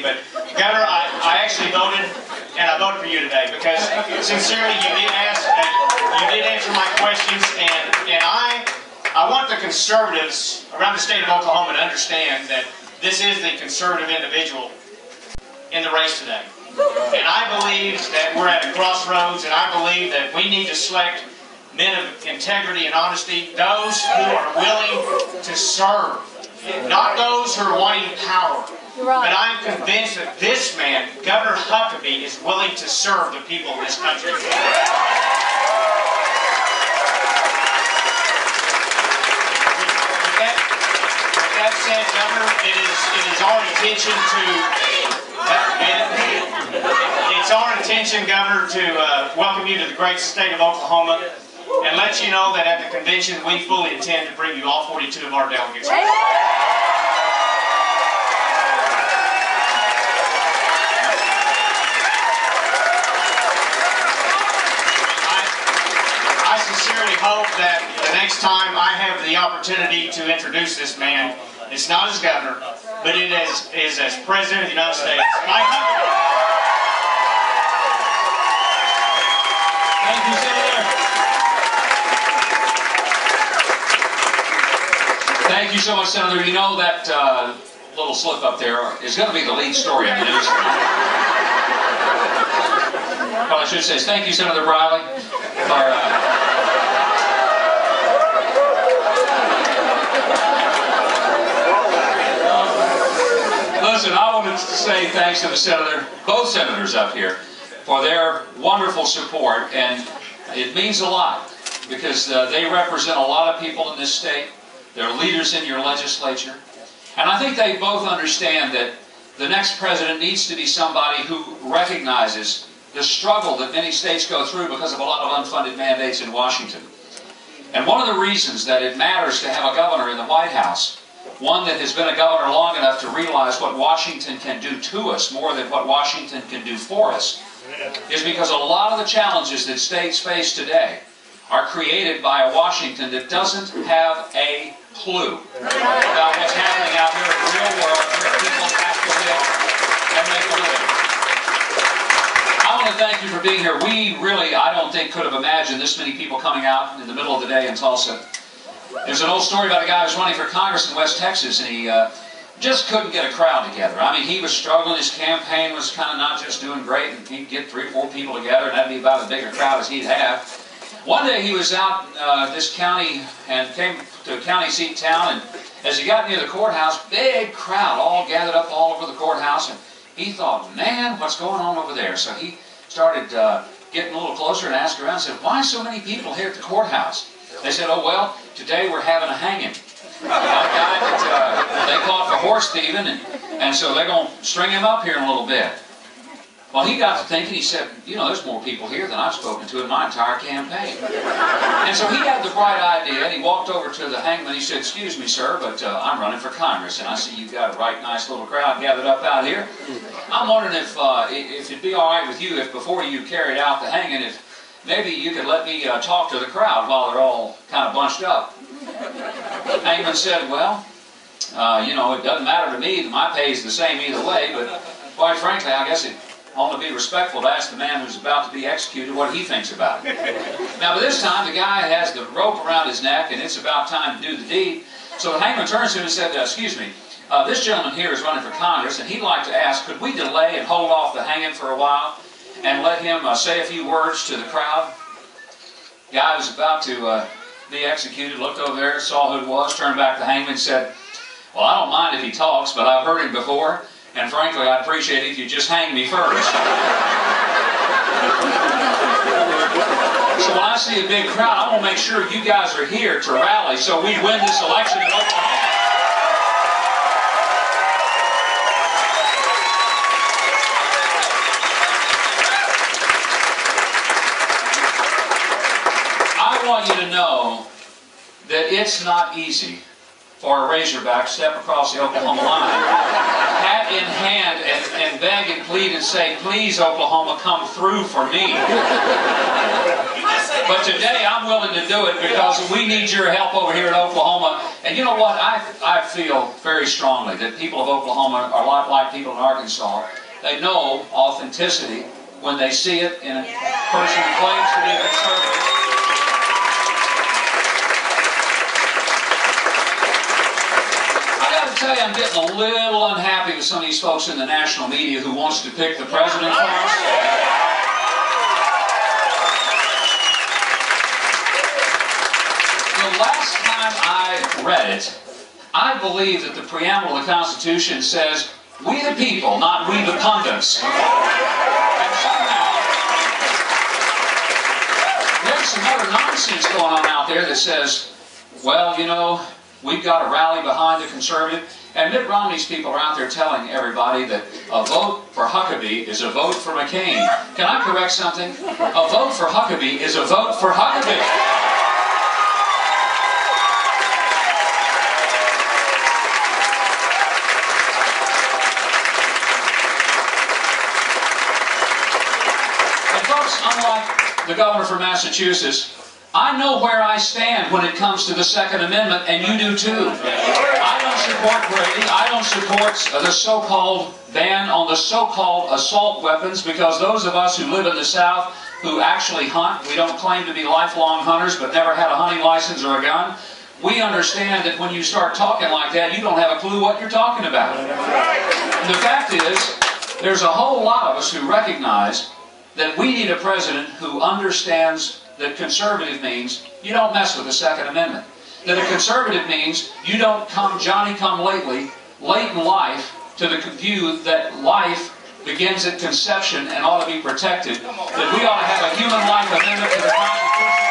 Huckabee, but Governor, I actually voted, and I voted for you today because sincerely you did answer my questions, and I want the conservatives around the state of Oklahoma to understand that this is the conservative individual in the race today. And I believe that we're at a crossroads, and I believe that we need to select men of integrity and honesty, those who are willing to serve, not those who are wanting power. But I'm convinced that this man, Governor Huckabee, is willing to serve the people of this country. With that said, Governor, it is our intention to Governor, to welcome you to the great state of Oklahoma and let you know that at the convention we fully intend to bring you all 42 of our delegates. I sincerely hope that the next time I have the opportunity to introduce this man, it's not as governor, but it is as President of the United States. Thank you, Senator. Thank you so much, Senator. You know that little slip up there is going to be the lead story in the news. What I should say is thank you, Senator Briley, for listen, I wanted to say thanks to the senator, both senators up here, for their wonderful support, and it means a lot because they represent a lot of people in this state. They're leaders in your legislature, and I think they both understand that the next president needs to be somebody who recognizes the struggle that many states go through because of a lot of unfunded mandates in Washington. And one of the reasons that it matters to have a governor in the White House, one that has been a governor long enough to realize what Washington can do to us more than what Washington can do for us, is because a lot of the challenges that states face today are created by a Washington that doesn't have a clue about what's happening out here in the real world where people have to live and make a living. I want to thank you for being here. We really, I don't think, could have imagined this many people coming out in the middle of the day in Tulsa. There's an old story about a guy who was running for Congress in West Texas, and he just couldn't get a crowd together. I mean, he was struggling. His campaign was kind of not just doing great, and he'd get 3 or 4 people together, and that'd be about as big a crowd as he'd have. One day he was out in this county and came to a county seat town, and as he got near the courthouse, big crowd all gathered up all over the courthouse, and he thought, man, what's going on over there? So he started getting a little closer and asked around and said, why so many people here at the courthouse? They said, oh, well, today we're having a hanging. A guy that they caught for horse thieving, and so they're going to string him up here in a little bit. Well, he got to thinking, he said, you know, there's more people here than I've spoken to in my entire campaign. And so he had the bright idea, and he walked over to the hangman. He said, excuse me, sir, but I'm running for Congress, and I see you've got a right nice little crowd gathered up out here. I'm wondering if it'd be all right with you if before you carried out the hanging, if maybe you could let me talk to the crowd while they're all kind of bunched up. The hangman said, well, you know, it doesn't matter to me. My pay is the same either way, but quite frankly, I guess it'd only be respectful to ask the man who's about to be executed what he thinks about it. Now, by this time, the guy has the rope around his neck, and it's about time to do the deed. So the hangman turns to him and said, excuse me, this gentleman here is running for Congress, and he'd like to ask, could we delay and hold off the hanging for a while and let him say a few words to the crowd? The guy was about to be executed, looked over there, saw who it was, turned back to the hangman and said, well, I don't mind if he talks, but I've heard him before, and frankly, I'd appreciate it if you just hang me first. So when I see a big crowd, I want to make sure you guys are here to rally so we win this election in Oklahoma. I want you to know that it's not easy for a Razorback to step across the Oklahoma line, hat in hand, and beg and plead and say, please, Oklahoma, come through for me. But today I'm willing to do it because we need your help over here in Oklahoma, and And you know what? I feel very strongly that people of Oklahoma are a lot like people in Arkansas. They know authenticity when they see it in a person who claims to be a conservative. I got to tell you, I'm getting a little unhappy with some of these folks in the national media who wants to pick the president for us. The last time I read it, I believe that the preamble of the Constitution says, "We the people, not we the pundits." And somehow, there's some other nonsense going on out there that says, well, you know, we've got to rally behind the conservative. And Mitt Romney's people are out there telling everybody that a vote for Huckabee is a vote for McCain. Can I correct something? A vote for Huckabee is a vote for Huckabee. Unlike the governor from Massachusetts, I know where I stand when it comes to the Second Amendment, and you do too. I don't support Brady. I don't support the so-called ban on the so-called assault weapons, because those of us who live in the South who actually hunt, we don't claim to be lifelong hunters but never had a hunting license or a gun, we understand that when you start talking like that, you don't have a clue what you're talking about. And the fact is, there's a whole lot of us who recognize that we need a president who understands that conservative means you don't mess with the Second Amendment. That a conservative means you don't come Johnny-come-lately, late in life, to the view that life begins at conception and ought to be protected. That we ought to have a human life amendment to the Constitution.